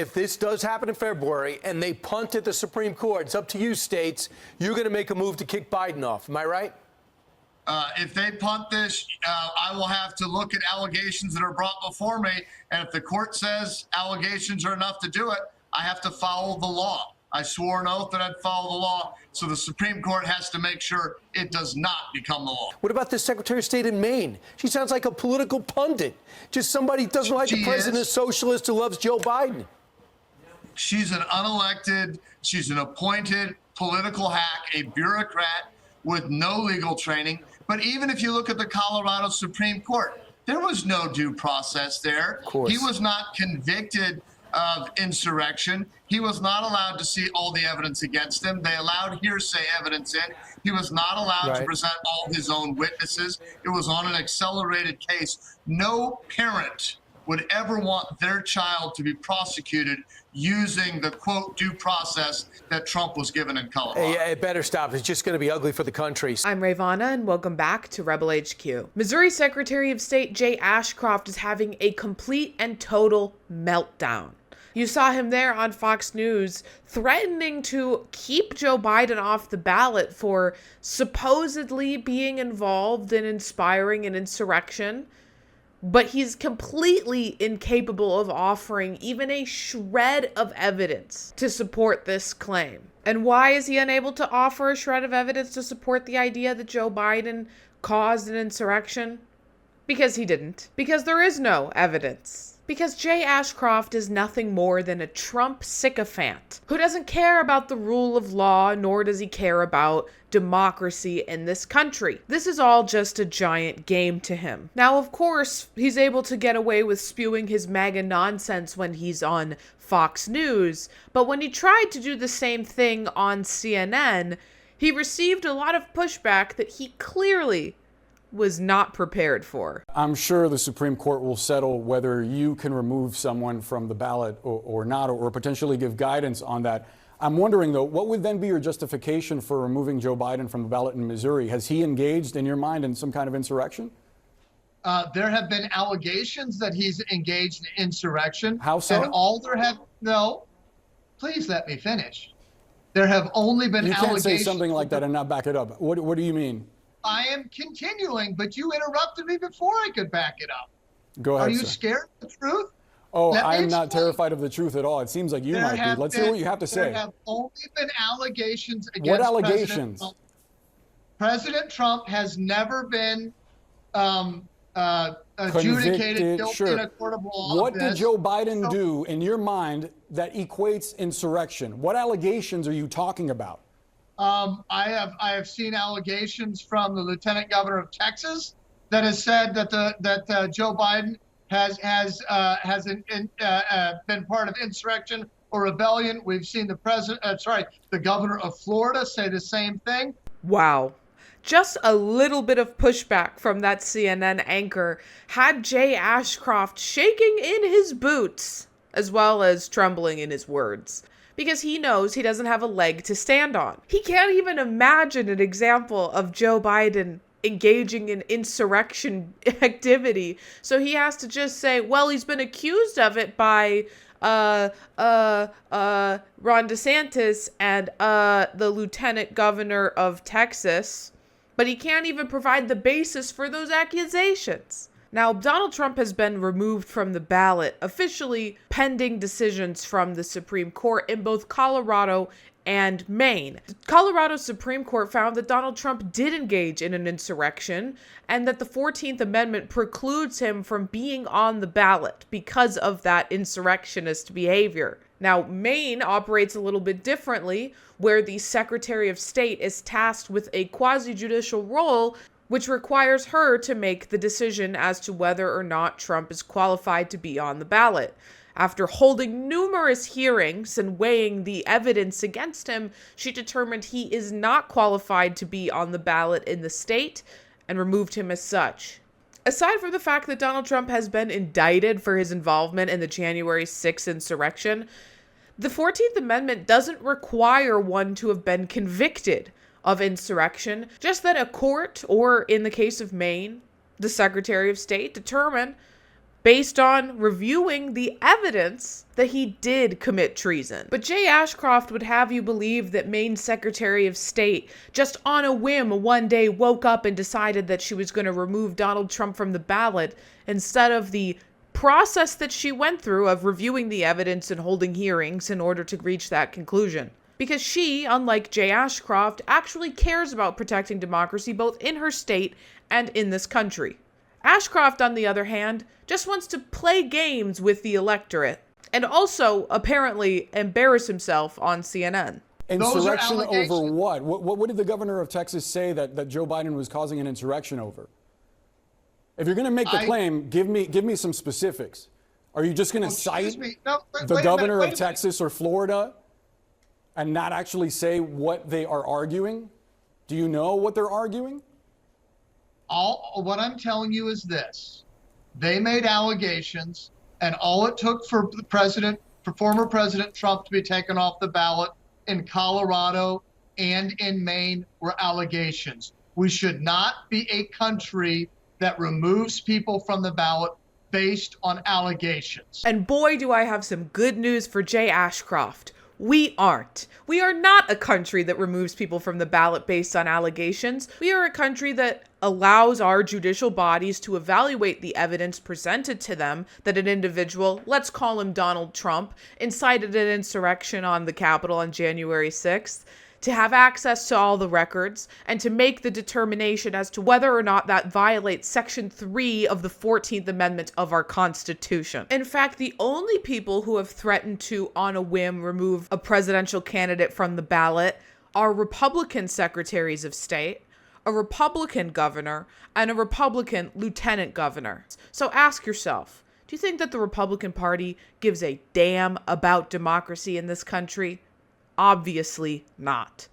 if this does happen in February and they punt at the Supreme Court, it's up to you, states. You're going to make a move to kick Biden off. Am I right? If they punt this, I will have to look at allegations that are brought before me. And if the court says allegations are enough to do it, I have to follow the law. I swore an oath that I'd follow the law. So the Supreme Court has to make sure it does not become the law. What about the Secretary of State in Maine? She sounds like a political pundit. Just somebody who doesn't like the president, a socialist who loves Joe Biden. She's an unelected, she's an appointed political hack, a bureaucrat with no legal training. But even if you look at the Colorado Supreme Court, there was no due process there. He was not convicted of insurrection. He was not allowed to see all the evidence against him. They allowed hearsay evidence in. He was not allowed to present all his own witnesses. It was on an accelerated case. No parent would ever want their child to be prosecuted using the, quote, due process that Trump was given in Colorado. Yeah, it better stop. It's just going to be ugly for the country. I'm Rayy Vana, and welcome back to Rebel HQ. Missouri Secretary of State Jay Ashcroft is having a complete and total meltdown. You saw him there on Fox News threatening to keep Joe Biden off the ballot for supposedly being involved in inspiring an insurrection. But he's completely incapable of offering even a shred of evidence to support this claim. And why is he unable to offer a shred of evidence to support the idea that Joe Biden caused an insurrection? Because he didn't. Because there is no evidence. Because Jay Ashcroft is nothing more than a Trump sycophant who doesn't care about the rule of law, nor does he care about democracy in this country. This is all just a giant game to him. Now, of course, he's able to get away with spewing his MAGA nonsense when he's on Fox News, but when he tried to do the same thing on CNN, he received a lot of pushback that he clearly was not prepared for. I'm sure the Supreme Court will settle whether you can remove someone from the ballot or not, or potentially give guidance on that. I'm wondering, though, what would then be your justification for removing Joe Biden from the ballot in Missouri? Has he engaged, in your mind, in some kind of insurrection? There have been allegations that he's engaged in insurrection. How so? And no, please let me finish. There have only been allegations. You can't say something like that and not back it up. What do you mean? I am continuing, but you interrupted me before I could back it up. Go ahead, Are you sir. scared of the truth? Oh, I'm not terrified of the truth at all. It seems like you might be. Let's hear what you have to say. There have only been allegations against What allegations? President Trump has never been adjudicated guilty in a court of law. What did Joe Biden do, in your mind, that equates insurrection? What allegations are you talking about? I have seen allegations from the Lieutenant Governor of Texas that has said that Joe Biden has been part of insurrection or rebellion. We've seen the governor of Florida say the same thing. Wow. Just a little bit of pushback from that CNN anchor had Jay Ashcroft shaking in his boots, as well as trembling in his words, because he knows he doesn't have a leg to stand on. He can't even imagine an example of Joe Biden engaging in insurrection activity. So he has to just say, well, he's been accused of it by Ron DeSantis and the Lieutenant Governor of Texas, but he can't even provide the basis for those accusations. Now, Donald Trump has been removed from the ballot, officially pending decisions from the Supreme Court in both Colorado and Maine. The Colorado Supreme Court found that Donald Trump did engage in an insurrection and that the 14th Amendment precludes him from being on the ballot because of that insurrectionist behavior. Now, Maine operates a little bit differently, where the Secretary of State is tasked with a quasi-judicial role which requires her to make the decision as to whether or not Trump is qualified to be on the ballot. After holding numerous hearings and weighing the evidence against him, she determined he is not qualified to be on the ballot in the state and removed him as such. Aside from the fact that Donald Trump has been indicted for his involvement in the January 6th insurrection, the 14th Amendment doesn't require one to have been convicted of insurrection, just that a court, or in the case of Maine, the Secretary of State, determine based on reviewing the evidence that he did commit treason. But Jay Ashcroft would have you believe that Maine's Secretary of State just on a whim one day woke up and decided that she was going to remove Donald Trump from the ballot instead of the process that she went through of reviewing the evidence and holding hearings in order to reach that conclusion. Because she, unlike Jay Ashcroft, actually cares about protecting democracy both in her state and in this country. Ashcroft, on the other hand, just wants to play games with the electorate and also apparently embarrass himself on CNN. Insurrection over what? What did the governor of Texas say that Joe Biden was causing an insurrection over? If you're going to make the claim, give me some specifics. Are you just going to cite the governor of Texas or Florida and not actually say what they are arguing? Do you know what they're arguing? What I'm telling you is this. They made allegations, and all it took for former President Trump to be taken off the ballot in Colorado and in Maine were allegations. We should not be a country that removes people from the ballot based on allegations. And boy, do I have some good news for Jay Ashcroft. We aren't. We are not a country that removes people from the ballot based on allegations. We are a country that allows our judicial bodies to evaluate the evidence presented to them that an individual, let's call him Donald Trump, incited an insurrection on the Capitol on January 6th, to have access to all the records and to make the determination as to whether or not that violates Section 3 of the 14th Amendment of our Constitution. In fact, the only people who have threatened to, on a whim, remove a presidential candidate from the ballot are Republican secretaries of state, a Republican governor, and a Republican lieutenant governor. So ask yourself, do you think that the Republican Party gives a damn about democracy in this country? Obviously not.